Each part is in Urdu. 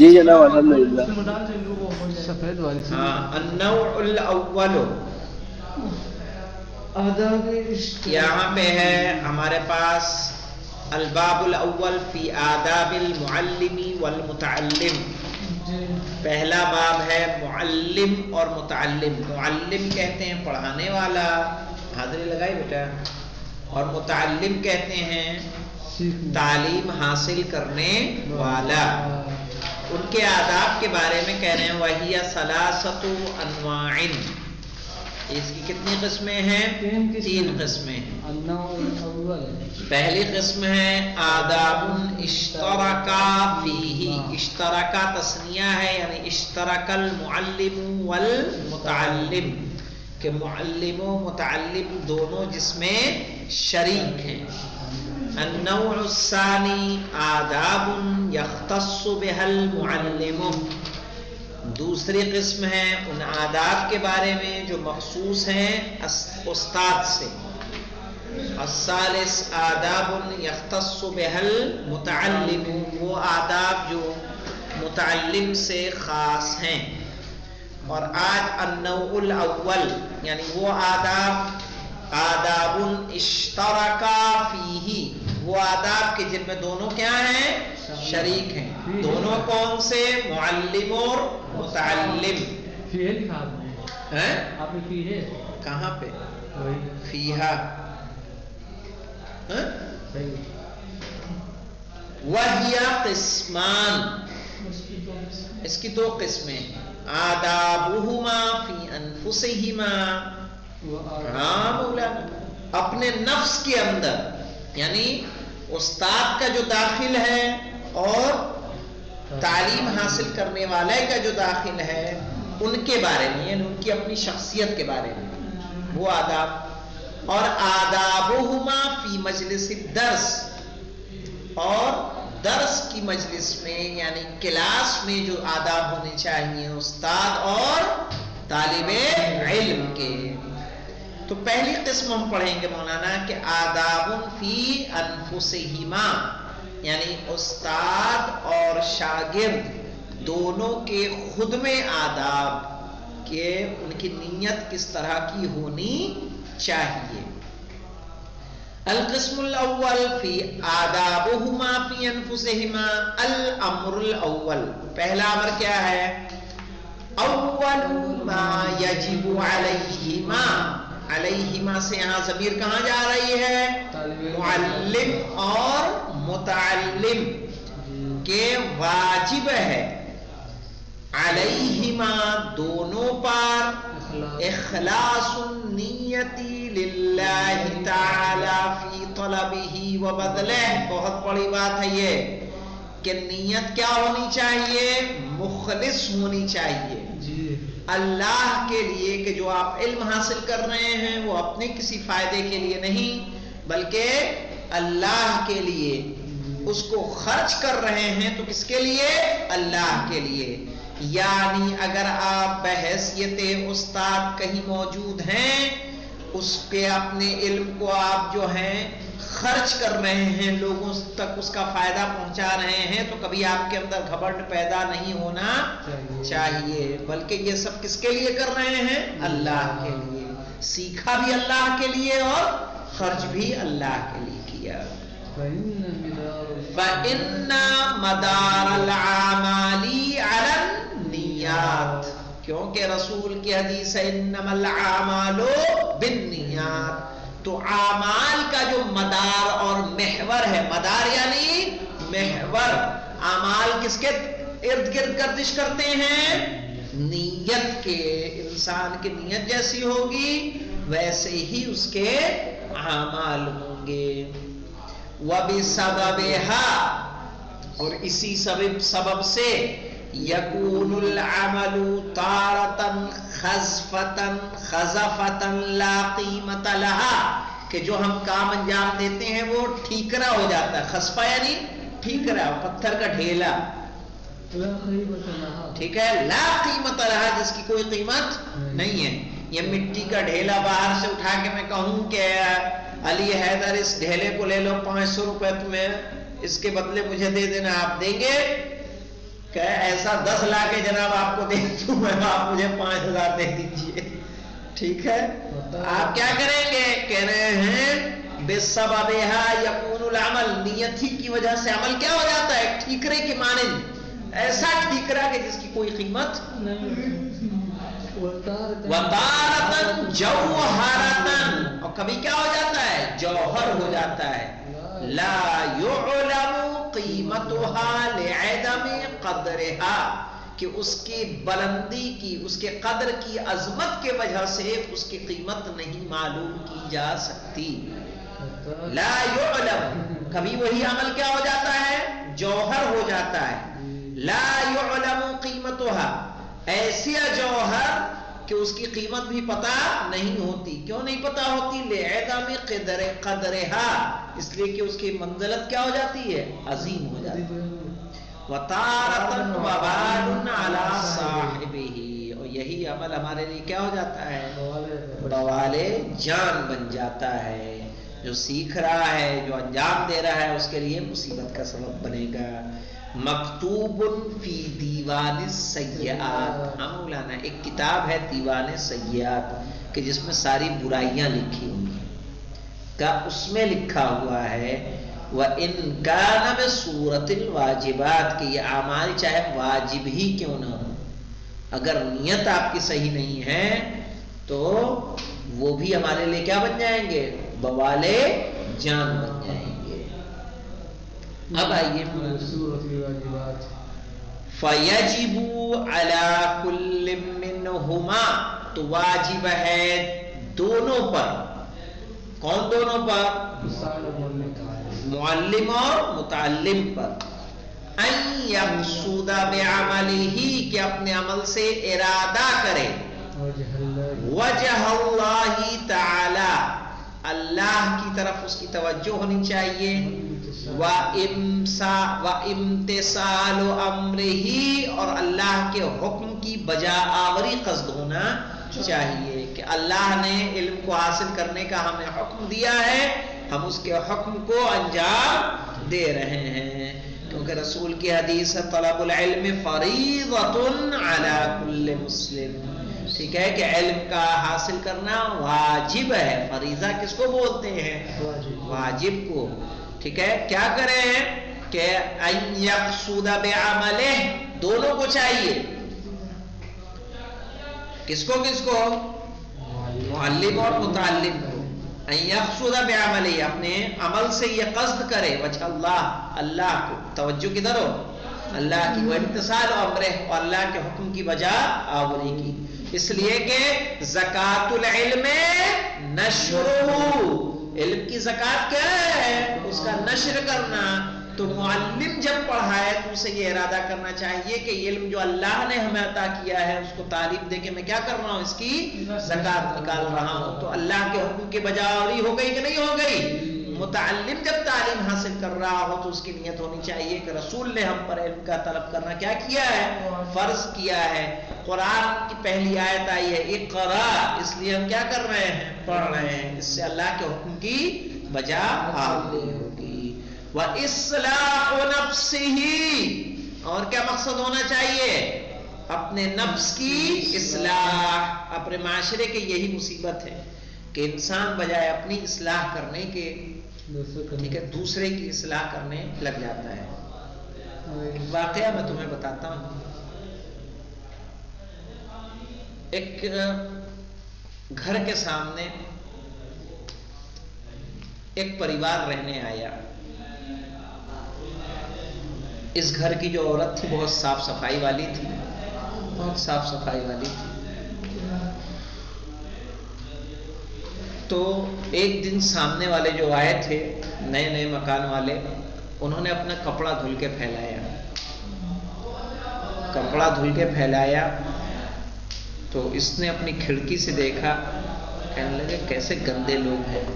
جی جناب الحمدللہ. سفید والی النوع الاول یہاں پہ ہے ہمارے پاس الباب الاول فی آداب المعلم والمتعلم. پہلا باب ہے معلم اور متعلم. معلم کہتے ہیں پڑھانے والا، حاضری لگائی بیٹا، اور متعلم کہتے ہیں تعلیم حاصل کرنے والا. ان کے آداب کے بارے میں کہہ رہے ہیں وَهِيَ ثَلَاثَةُ أَنْوَاعٍ. اس کی کتنی قسمیں ہیں؟ تین قسمیں ہیں. پہلی قسم ہے آداب اشترکا فیہ. اشترکا تثنیہ ہے یعنی اشترک المعلم والمتعلم، کہ معلم و متعلم دونوں جس میں شریک ہیں. النوع الثانی آداب یختص بها المعلم. دوسری قسم ہے ان آداب کے بارے میں جو مخصوص ہیں استاد سے. الثالث آداب یختص بها المتعلم. وہ آداب جو متعلم سے خاص ہیں. اور آج النوع الاول یعنی وہ آداب اشترکا فیہ، وہ آداب کے جن میں دونوں کیا ہیں؟ شریک ہیں. دونوں کون سے؟ معلم اور متعلم. کہاں پہ؟ فیہا. وَهِيَ قسمان. اس کی دو قسمیں. آدابہما فی انفسہما. ہاں مولانا، اپنے نفس کے اندر، یعنی استاد کا جو داخل ہے اور تعلیم حاصل کرنے والے کا جو داخل ہے ان کے بارے میں، یعنی ان کی اپنی شخصیت کے بارے میں وہ آداب. اور آدابہما فی مجلس الدرس، اور درس کی مجلس میں یعنی کلاس میں جو آداب ہونے چاہیے استاد اور طالب علم کے. تو پہلی قسم ہم پڑھیں گے مولانا کہ آداب فی انفسہما، یعنی استاد اور شاگرد دونوں کے خود میں آداب، کہ ان کی نیت کس طرح کی ہونی چاہیے. القسم الاول فی آدابہما فی انفسہما. الامر الاول، پہلا امر کیا ہے؟ اول ما یجب علیہما. علیہما سے یہاں ضمیر کہاں جا رہی ہے؟ معلم اور متعلم کے واجب ہے علیہما دونوں پر اخلاص النیت للہ تعالی فی طلبہ و بدلہ. بہت بڑی بات ہے یہ کہ نیت کیا ہونی چاہیے؟ مخلص ہونی چاہیے اللہ کے لیے، کہ جو آپ علم حاصل کر رہے ہیں وہ اپنے کسی فائدے کے لیے نہیں بلکہ اللہ کے لیے اس کو خرچ کر رہے ہیں. تو کس کے لیے؟ اللہ کے لیے. یعنی اگر آپ بحیثیت استاد کہیں موجود ہیں، اس کے اپنے علم کو آپ جو ہیں خرچ کر رہے ہیں، لوگوں تک اس کا فائدہ پہنچا رہے ہیں، تو کبھی آپ کے اندر گھمنڈ پیدا نہیں ہونا چاہیے، بلکہ یہ سب کس کے لیے کر رہے ہیں؟ اللہ کے لیے. سیکھا بھی اللہ کے لیے اور خرچ بھی اللہ کے لیے کیا. فَإِنَّ مَدَارَ الْأَعْمَالِ عَلَى النِّيَّاتِ. کیونکہ رسول کی حدیث ہے انما الاعمال بالنیات. تو اعمال کا جو مدار اور محور ہے، مدار یعنی محور، اعمال کس کے ارد گرد گردش کرتے ہیں؟ نیت کے. انسان کی نیت جیسی ہوگی ویسے ہی اس کے اعمال ہوں گے. وَبِسَبَبِهَا، اور اسی سبب سے یکون العمل تارتن خزفتن خزفتن لا قیمت لها، کہ جو ہم کام انجام دیتے ہیں وہ ٹھیکرا ہو جاتا ہے. خزفہ یعنی ٹھیکرا، پتھر کا ڈھیلا، ٹھیک ہے. لا قیمت لها، جس کی کوئی قیمت نہیں ہے. یہ مٹی کا ڈھیلا باہر سے اٹھا کے میں کہوں کہ علی حیدر اس ڈھیلے کو لے لو، 500 روپے تمہیں اس کے بدلے مجھے دے دینا، آپ دیں گے؟ کہ ایسا 10 لا کے جناب آپ کو دے دوں میں، آپ مجھے 5000 دے دیجئے، ٹھیک ہے؟ آپ کیا کریں گے؟ کہہ رہے ہیں بِسَبَبِهَا يَكُونُ الْعَمَلِ، نیت ہی کی وجہ سے عمل کیا ہو جاتا ہے؟ ٹھیکرے کے مانند، ایسا ٹھیکرا کہ جس کی کوئی قیمت وَتَارَةً جَوْهَرَةً، اور کبھی کیا ہو جاتا ہے؟ جوہر ہو جاتا ہے. لا يعلم قیمتها لعدم قدرها، کہ اس کی بلندی کی، اس کے قدر کی عظمت کے وجہ سے اس کی قیمت نہیں معلوم کی جا سکتی. لا يعلم، کبھی وہی عمل کیا ہو جاتا ہے؟ جوہر ہو جاتا ہے. لا يعلم قیمتها، ایسی جوہر کہ اس کی قیمت بھی پتہ نہیں ہوتی. کیوں نہیں پتہ ہوتی؟ لعدم قدرها، اس لیے کہ اس کی منزلت کیا ہو جاتی ہے؟ عظیم ہو جاتی ہے. وَتَارَةً وَبَالٌ عَلَى صَاحِبِهِ، اور یہی عمل ہمارے لیے کیا ہو جاتا ہے؟ بوالے جان بن جاتا ہے. جو سیکھ رہا ہے، جو انجام دے رہا ہے، اس کے لیے مصیبت کا سبب بنے گا. مکتوب فی دیوان السیئات، ہاں مولانا ایک کتاب ہے دیوان سیئات کہ جس میں ساری برائیاں لکھی ہوئی ہیں، کا اس میں لکھا ہوا ہے وَإِن كَانَ بِصُورَةِ الْوَاجِبَاتِ، کہ یہ اعمال چاہے واجب ہی کیوں نہ ہو، اگر نیت آپ کی صحیح نہیں ہے تو وہ بھی ہمارے لیے کیا بن جائیں گے؟ بوالے جان بن جائیں گے. اب آئیے فَيَجِبُ عَلَى كُلِّ مِّنْهُمَا، تو واجب ہے دونوں پر. کون دونوں پر؟ معلم اور متعلم پر. ان یقصد بعملہ، کہ اپنے عمل سے ارادہ کرے وجہ اللہ تعالی، اللہ کی طرف اس کی توجہ ہونی چاہیے. وامتثال امرہ، اور اللہ کے حکم کی بجا آوری قصد ہونا چاہیے کہ اللہ نے علم کو حاصل کرنے کا ہمیں حکم دیا ہے، ہم اس کے حکم کو انجام دے رہے ہیں. کیونکہ رسول کی حدیث ہے طلب العلم فریضۃ علی کل مسلم، ٹھیک ہے کہ علم کا حاصل کرنا واجب ہے. فریضہ کس کو بولتے ہیں؟ واجب کو. ٹھیک ہے، کیا کریں کہ ان یقصد بعملہ، دونوں کو چاہیے. کس کو؟ معلم اور متعلم کو. ان یقصد بعملہ، اپنے عمل سے یہ قصد کرے وجہ اللہ کو، توجہ کدھر ہو؟ اللہ کی. وامتثال امرہ، اور اللہ کے حکم کی بجا آوری کی. اس لیے کہ زکوٰۃ العلم نشرہ، علم کی زکوٰۃ کیا ہے؟ اس کا نشر کرنا. تو معلم جب پڑھائے تو اسے یہ ارادہ کرنا چاہیے کہ یہ علم جو اللہ نے ہمیں عطا کیا ہے اس کو تعلیم دے کے میں کیا کر رہا ہوں؟ اس کی زکوٰۃ نکال رہا ہوں. تو اللہ کے حکم کی بجا آوری ہو گئی کہ نہیں ہو گئی؟ متعلم جب تعلیم حاصل کر رہا ہو تو اس کی نیت ہونی چاہیے کہ رسول نے ہم پر علم کا طلب کرنا کیا کیا ہے؟ فرض کیا ہے. قرآن کی پہلی آیت آئی ہے اقرا، اس لیے ہم کیا کر رہے ہیں؟ پڑھ رہے ہیں. اس سے اللہ کے حکم کی بجا آوری ہوگی. وَإِصْلَاحُ نَفْسِهِ، اور کیا مقصد ہونا چاہیے؟ اپنے نفس کی اصلاح. اپنے معاشرے کے یہی مصیبت ہے کہ انسان بجائے اپنی اصلاح کرنے کے، ٹھیک ہے، دوسرے کی اصلاح کرنے لگ جاتا ہے. ایک واقعہ میں تمہیں بتاتا ہوں. ایک گھر کے سامنے ایک پریوار رہنے آیا. اس گھر کی جو عورت تھی بہت صاف صفائی والی تھی، بہت صاف صفائی والی تھی. تو ایک دن سامنے والے جو آئے تھے نئے نئے مکان والے، انہوں نے اپنا کپڑا دھل کے پھیلایا. کپڑا دھل کے پھیلایا تو اس نے اپنی کھڑکی سے دیکھا، کہنے لگے کیسے گندے لوگ ہیں،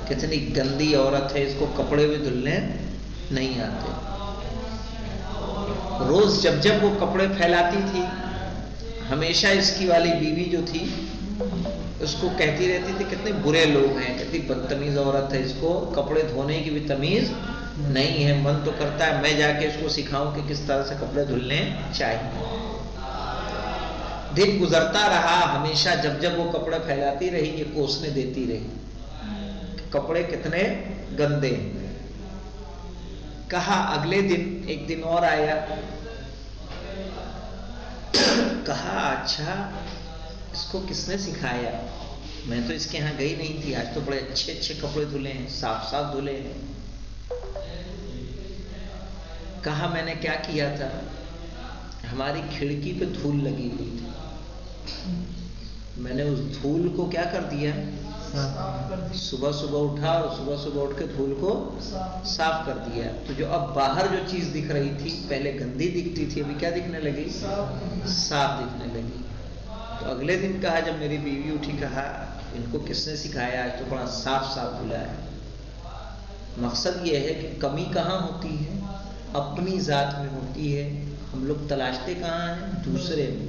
کتنی گندی عورت ہے، اس کو کپڑے بھی دھلنے نہیں آتے. روز جب جب وہ کپڑے پھیلاتی تھی ہمیشہ اس کی والی بیوی جو تھی اس کو کہتی رہتی تھی کتنے برے لوگ ہیں، کتنی بدتمیز عورت ہے، اس کو کپڑے دھونے کی بھی تمیز نہیں ہے. من تو کرتا ہے میں جا کے اس کو سکھاؤں کہ کس طرح سے کپڑے دھلنے چاہیے. دن گزرتا رہا، ہمیشہ جب جب وہ کپڑے پھیلاتی رہی یہ کوسنے دیتی رہی کپڑے کتنے گندے. کہا اگلے دن ایک دن اور آیا، کہا اچھا اس کو کس نے سکھایا؟ میں تو اس کے ہاں گئی نہیں تھی، آج تو بڑے اچھے اچھے کپڑے دھلے ہیں، صاف صاف دھلے ہیں. کہا میں نے کیا کیا تھا؟ ہماری کھڑکی پہ دھول لگی ہوئی تھی، میں نے اس دھول کو کیا کر دیا؟ صبح صبح اٹھا اور صبح صبح اٹھ کے دھول کو صاف کر دیا. تو جو اب باہر جو چیز دکھ رہی تھی پہلے گندی دکھتی تھی، ابھی کیا دکھنے لگی؟ صاف دکھنے لگی. تو اگلے دن کہا جب میری بیوی اٹھی، کہا ان کو کس نے سکھایا؟ آج تو بڑا صاف صاف دھلا ہے. مقصد یہ ہے کہ کمی کہاں ہوتی ہے؟ اپنی ذات میں ہوتی ہے. ہم لوگ تلاشتے کہاں ہیں؟ دوسرے میں.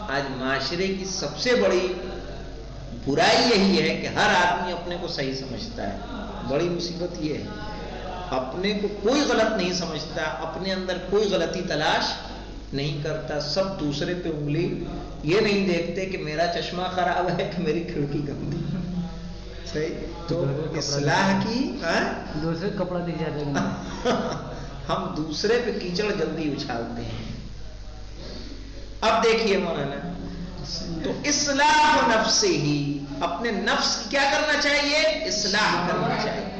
آج معاشرے کی سب سے بڑی برائی یہی ہے کہ ہر آدمی اپنے کو صحیح سمجھتا ہے. بڑی مصیبت یہ ہے، اپنے کو کوئی غلط نہیں سمجھتا، اپنے اندر کوئی غلطی تلاش نہیں کرتا. سب دوسرے پہ انگلی، یہ نہیں دیکھتے کہ میرا چشمہ خراب ہے کہ میری کھڑکی گندی. صحیح. تو اصلاح کی دوسرے کپڑا دکھ جاتا ہے. ہم دوسرے پہ کیچڑ جلدی اچھالتے ہیں. اب دیکھیے مولانا، تو اصلاح نفس ہی، اپنے نفس کی کیا کرنا چاہیے؟ اصلاح کرنا چاہیے.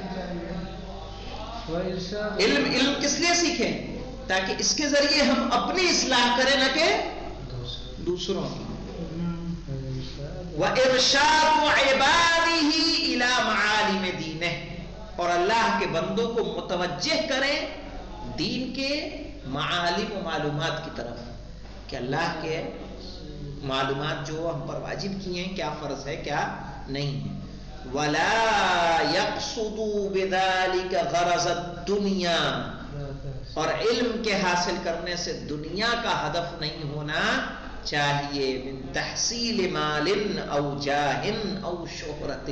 علم کس لیے سیکھیں؟ تاکہ اس کے ذریعے ہم اپنی اصلاح کریں نہ کہ دوسروں کی. وَإِرْشَادُ عِبَادِهِ إِلَى مَعَالِمِ دِينِهِ، اور اللہ کے بندوں کو متوجہ کریں دین کے معالم و معلومات کی طرف، کہ اللہ کے معلومات جو ہم پر واجب کیے ہیں کیا فرض ہے کیا نہیں ہے. وَلَا يَقْصُدُوا بِذَلِكَ غَرَضَ الدُّنْيَا، اور علم کے حاصل کرنے سے دنیا کا ہدف نہیں ہونا چاہیے. من تحصیل مال او جاہ او شہرت،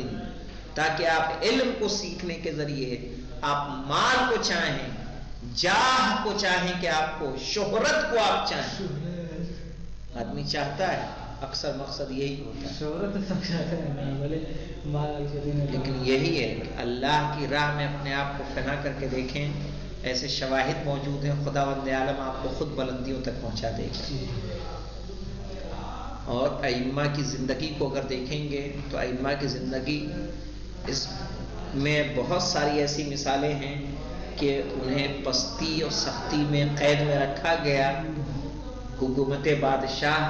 تاکہ آپ علم کو سیکھنے کے ذریعے آپ مال کو چاہیں، جاہ کو چاہیں، کہ آپ کو شہرت کو آپ چاہیں. آدمی چاہتا ہے، اکثر مقصد یہی ہوتا ہے، شہرت سب چاہتے ہیں، لیکن یہی ہے کہ اللہ کی راہ میں اپنے آپ کو فنا کر کے دیکھیں. ایسے شواہد موجود ہیں، خداوند عالم آپ کو خود بلندیوں تک پہنچا دے گا. اور ائمہ کی زندگی کو اگر دیکھیں گے تو ائمہ کی زندگی، اس میں بہت ساری ایسی مثالیں ہیں کہ انہیں پستی اور سختی میں قید میں رکھا گیا. حکومت بادشاہ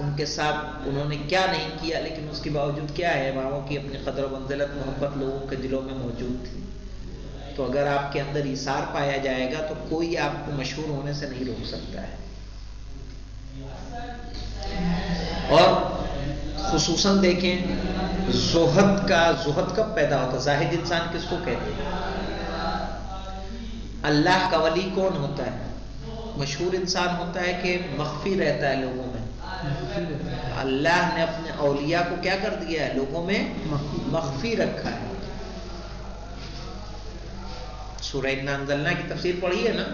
ان کے ساتھ انہوں نے کیا نہیں کیا، لیکن اس کے باوجود کیا ہے، اماموں کی اپنی قدر و منزلت محبت لوگوں کے دلوں میں موجود تھی. تو اگر آپ کے اندر ایثار پایا جائے گا تو کوئی آپ کو مشہور ہونے سے نہیں روک سکتا ہے. اور خصوصاً دیکھیں زہد کب پیدا ہوتا ہے؟ زاہد انسان کس کو کہتے ہیں؟ اللہ کا ولی کون ہوتا ہے؟ مشہور انسان ہوتا ہے کہ مخفی رہتا ہے لوگوں میں. اللہ نے اپنے اولیاء کو کیا کر دیا ہے؟ لوگوں میں مخفی رکھا ہے. سورہ انا انزلنا کی تفسیر پڑھی ہے نا؟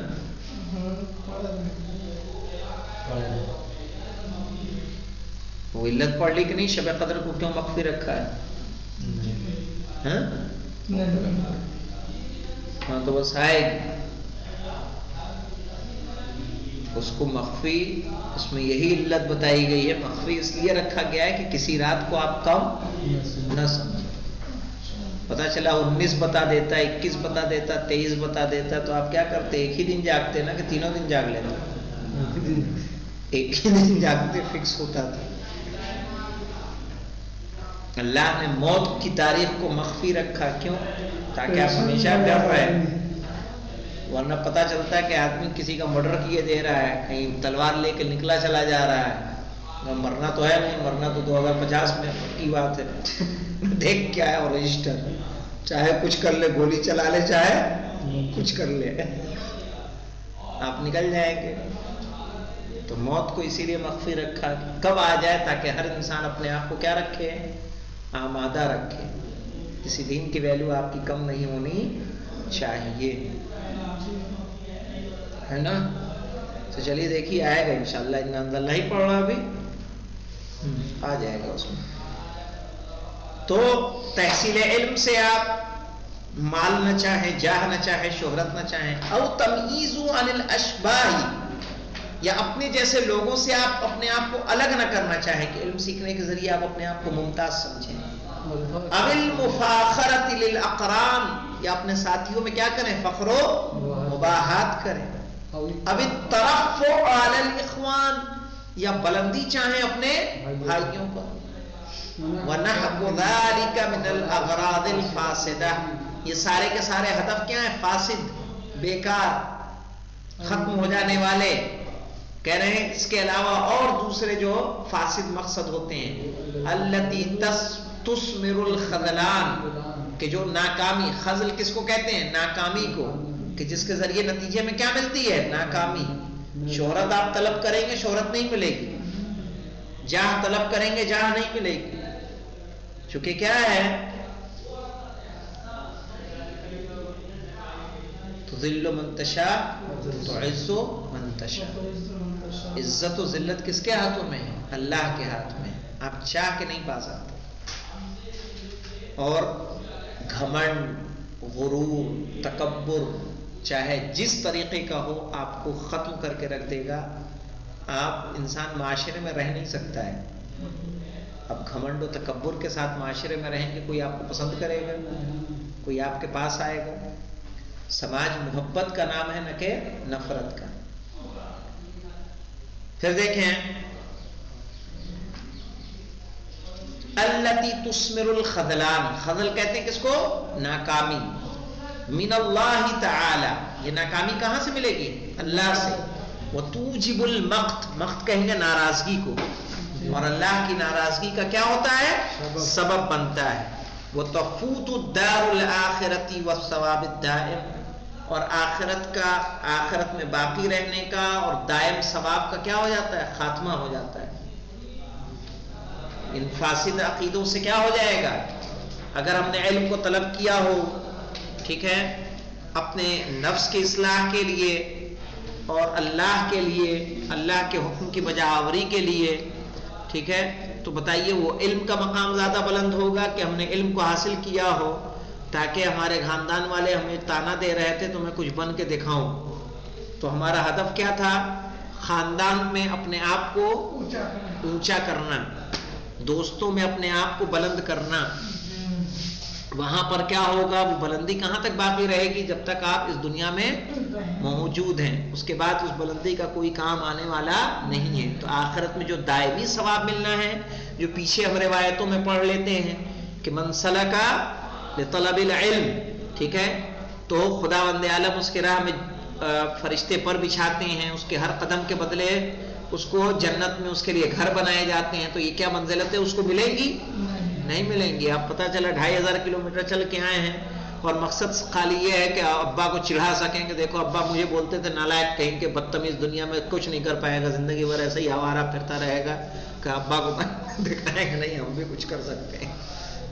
وہ علت پڑھ لی کہ نہیں؟ شب قدر کو کیوں مخفی رکھا ہے؟ ہاں تو بس آئے گی اس کو مخفی. اس میں یہی علت بتائی گئی ہے، مخفی اس لیے رکھا گیا ہے کہ کسی رات کو آپ کم نہ سمجھیں. پتا چلا 19 بتا دیتا، 21 بتا دیتا، 23 بتا دیتا، تو آپ کیا کرتے؟ ایک ہی دن جاگتے نا کہ تینوں دن جاگ لیتے؟ ایک ہی دن جاگتے فکس ہوتا تھا. اللہ نے موت کی تاریخ کو مخفی رکھا، کیوں؟ تاکہ آپ ہمیشہ ڈر رہے. ورنہ پتا چلتا ہے کہ آدمی کسی کا مرڈر کیے دے رہا ہے، کہیں تلوار لے کے نکلا چلا جا رہا ہے، مرنا تو ہے نہیں، مرنا تو 2050 میں کی بات ہے. دیکھ کیا ہے اور رجسٹر، چاہے کچھ کر لے، گولی چلا لے، چاہے کچھ کر لے، آپ نکل جائیں گے. تو موت کو اسی لیے مخفی رکھا کہ کب آ جائے، تاکہ ہر انسان اپنے آپ کو کیا رکھے؟ آمادہ رکھے. کسی دین کی ویلیو آپ کی کم نہیں ہونی چاہیے، ہے نا؟ تو چلیے دیکھیے آئے گا انشاءاللہ، ان اللہ ہی پڑھ رہا ابھی آ جائے گا اس میں۔ تو تحصیل علم سے آپ مال نہ چاہیں، جاہ نہ چاہیں، شہرت نہ چاہیں، او تمییز عن الاشباہ، یا اپنے جیسے لوگوں سے آپ اپنے آپ کو الگ نہ کرنا چاہیں کہ علم سیکھنے کے ذریعے آپ اپنے آپ کو ممتاز سمجھیں، اب المفاخرۃ للاقران، یا اپنے ساتھیوں میں کیا کریں، فخر و مباحات کریں، اب الترفع علی الاخوان، یا بلندی چاہیں اپنے بھائیوں پر، وَنَحْوُ ذَلِكَ مِنَ الْأَغْرَاضِ الْفَاسِدَةِ، یہ سارے کے سارے ہدف کیا ہیں، فاسد، بیکار، ختم ہو جانے والے، کہہ رہے ہیں اس کے علاوہ اور دوسرے جو فاسد مقصد ہوتے ہیں، الَّتِي تُثْمِرُ الْخَذْلَانِ، کہ جو ناکامی، خذل کس کو کہتے ہیں، ناکامی کو، کہ جس کے ذریعے نتیجے میں کیا ملتی ہے، ناکامی۔ شہرت آپ طلب کریں گے شہرت نہیں ملے گی، جاہ طلب کریں گے جاہ نہیں ملے گی، چونکہ کیا ہے، تذل من تشاء تعز من تشاء، عزت و ذلت کس کے ہاتھوں میں ہے، اللہ کے ہاتھ میں، آپ چاہ کے نہیں پا سکتے۔ اور گھمنڈ، غرور، تکبر چاہے جس طریقے کا ہو آپ کو ختم کر کے رکھ دے گا، آپ انسان معاشرے میں رہ نہیں سکتا ہے۔ اب گھمنڈ و تکبر کے ساتھ معاشرے میں رہیں گے، کوئی آپ کو پسند کرے گا، کوئی آپ کے پاس آئے گا؟ سماج محبت کا نام ہے نہ کہ نفرت کا۔ پھر دیکھیں التی تثمر الخذلان، خذل کہتے ہیں کس کو، ناکامی، من اللہ تعالی، یہ ناکامی کہاں سے ملے گی، اللہ سے، وتوجب المقت، مقت کہیں گے ناراضگی کو، اور اللہ کی ناراضگی کا کیا ہوتا ہے، سبب بنتا ہے، وتفوت الدار الآخرۃ والثواب الدائم، اور آخرت کا، آخرت میں باقی رہنے کا اور دائم ثواب کا کیا ہو جاتا ہے، خاتمہ ہو جاتا ہے۔ ان فاسد عقیدوں سے کیا ہو جائے گا، اگر ہم نے علم کو طلب کیا ہو، ٹھیک ہے، اپنے نفس کی اصلاح کے لیے اور اللہ کے لیے، اللہ کے حکم کی بجا آوری کے لیے، ٹھیک ہے، تو بتائیے وہ علم کا مقام زیادہ بلند ہوگا کہ ہم نے علم کو حاصل کیا ہو تاکہ ہمارے خاندان والے ہمیں تانا دے رہے تھے تو میں کچھ بن کے دکھاؤں، تو ہمارا ہدف کیا تھا، خاندان میں اپنے آپ کو اونچا کرنا، دوستوں میں اپنے آپ کو بلند کرنا، وہاں پر کیا ہوگا، وہ بلندی کہاں تک باقی رہے گی، جب تک آپ اس دنیا میں موجود ہیں، اس کے بعد اس بلندی کا کوئی کام آنے والا نہیں ہے۔ تو آخرت میں جو دائمی ثواب ملنا ہے، جو پیچھے ہم روایتوں میں پڑھ لیتے ہیں کہ من سلک لطلب العلم، ٹھیک ہے، تو خداوند عالم اس کے راہ میں فرشتے پر بچھاتے ہیں، اس کے ہر قدم کے بدلے اس کو جنت میں اس کے لیے گھر بنائے جاتے ہیں، تو یہ کیا منزلت ہے اس کو ملیں گی، نہیں ملیں گی۔ اب پتہ چلا 2500 کلومیٹر چل کے آئے ہیں اور مقصد خالی یہ ہے کہ ابا کو چڑھا سکیں کہ دیکھو ابا مجھے بولتے تھے نالائق کہیں کہ بدتمیز، دنیا میں کچھ نہیں کر پائے گا، زندگی بھر ایسے ہی آوارہ پھرتا رہے گا، کہ ابا کو دکھائیں گے نہیں ہم بھی کچھ کر سکتے ہیں۔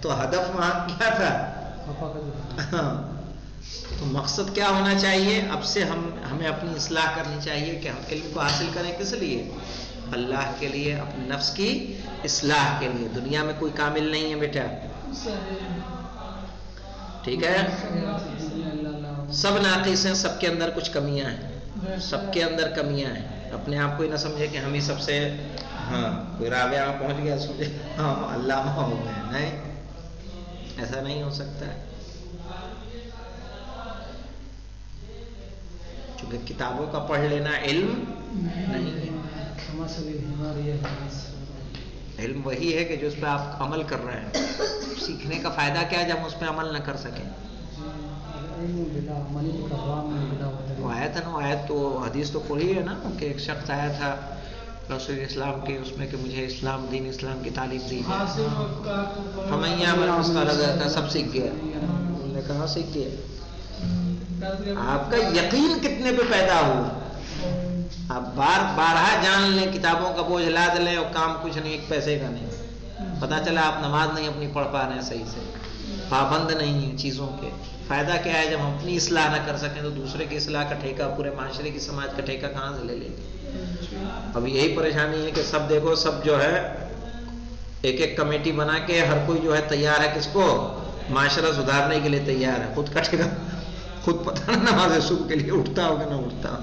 تو ہدف وہاں کیا تھا، تو مقصد کیا ہونا چاہیے، اب سے ہمیں اپنی اصلاح کرنی چاہیے کہ ہم علم کو حاصل کریں کس لیے، اللہ کے لیے، اپنے نفس کی اصلاح کے لیے۔ دنیا میں کوئی کامل نہیں ہے بیٹا، ٹھیک ہے، سب ناقص ہیں، سب کے اندر کچھ کمیاں ہیں، سب کے اندر کمیاں ہیں۔ اپنے آپ کو ہی نہ سمجھے کہ ہم ہی سب سے، ہاں کوئی رابعہ میں پہنچ گیا سمجھے ہاں علامہ ہو گئے، نہیں، ایسا نہیں ہو سکتا ہے، چونکہ کتابوں کا پڑھ لینا علم نہیں ہے۔ علم وہی ہے کہ جو اس پہ آپ عمل کر رہے ہیں، سیکھنے کا فائدہ کیا ہے جب ہم اس پہ عمل نہ کر سکیں۔ وہ آیت ہے نا، وہ آیت تو حدیث تو پڑھی ہے نا کہ ایک شخص آیا تھا رسول اسلام کے اس میں کہ مجھے اسلام، دین اسلام کی تعلیم دی، فمن یعمل مثقال ذرۃ، سب سیکھ گیا، انہوں نے کہا سیکھ گیا۔ آپ کا یقین کتنے پہ پیدا ہوا، آپ بارہا جان لیں، کتابوں کا بوجھ لاد لیں اور کام کچھ نہیں، ایک پیسے کا نہیں، پتہ چلا آپ نماز نہیں اپنی پڑھ پا رہے ہیں صحیح سے، پابند نہیں ہیں چیزوں کے. فائدہ کیا ہے جب ہم اپنی اصلاح نہ کر سکیں تو دوسرے کی اصلاح کا ٹھیکہ, پورے معاشرے کی, سماج کا ٹھیکہ کہاں سے لے لیں گے؟ اب یہی پریشانی ہے کہ سب دیکھو, سب جو ہے ایک ایک کمیٹی بنا کے ہر کوئی جو ہے تیار ہے کس کو, معاشرہ سدھارنے کے لیے تیار ہے. خود کٹے گا, خود پتہ نہ نماز صبح کے لیے اٹھتا ہوگا نہ اٹھتا.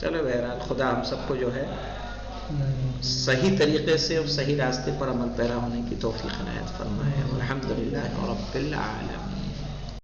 چلو بہرحال خدا ہم سب کو جو ہے صحیح طریقے سے اور صحیح راستے پر عمل پیرا ہونے کی توفیق عنایت فرمائے. الحمدللہ رب العالمین.